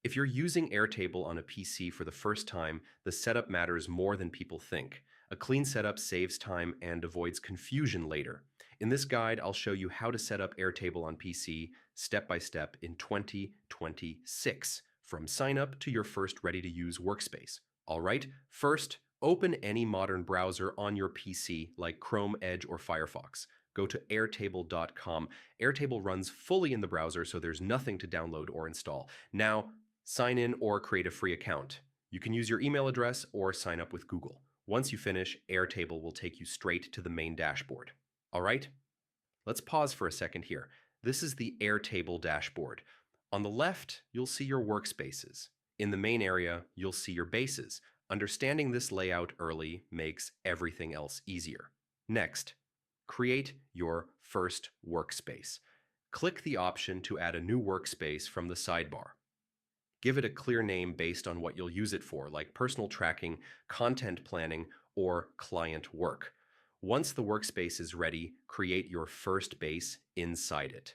If you're using Airtable on a PC for the first time, the setup matters more than people think. A clean setup saves time and avoids confusion later. In this guide, I'll show you how to set up Airtable on PC step by step in 2026, from sign up to your first ready-to-use workspace. All right, first, open any modern browser on your PC like Chrome, Edge, or Firefox. Go to airtable.com. Airtable runs fully in the browser, so there's nothing to download or install. Now, sign in or create a free account. You can use your email address or sign up with Google. Once you finish, Airtable will take you straight to the main dashboard. All right? Let's pause for a second here. This is the Airtable dashboard. On the left, you'll see your workspaces. In the main area, you'll see your bases. Understanding this layout early makes everything else easier. Next, create your first workspace. Click the option to add a new workspace from the sidebar. Give it a clear name based on what you'll use it for, like personal tracking, content planning, or client work. Once the workspace is ready, create your first base inside it.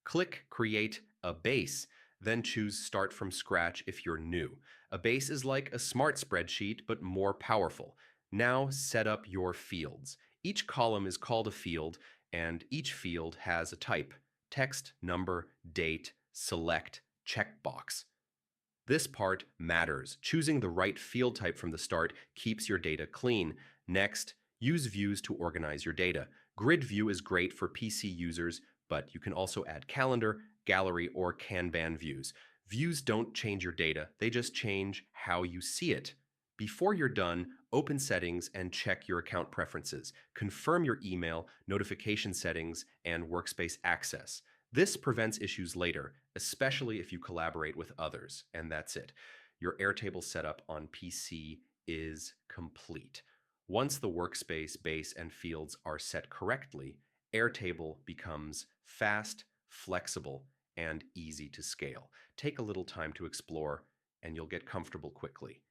Click Create a Base, then choose Start from Scratch if you're new. A base is like a smart spreadsheet, but more powerful. Now set up your fields. Each column is called a field, and each field has a type: text, number, date, select, checkbox. This part matters. Choosing the right field type from the start keeps your data clean. Next, use views to organize your data. Grid view is great for PC users, but you can also add calendar, gallery, or Kanban views. Views don't change your data, they just change how you see it. Before you're done, open settings and check your account preferences. Confirm your email, notification settings, and workspace access. This prevents issues later, especially if you collaborate with others. And that's it. Your Airtable setup on PC is complete. Once the workspace, base, and fields are set correctly, Airtable becomes fast, flexible, and easy to scale. Take a little time to explore, and you'll get comfortable quickly.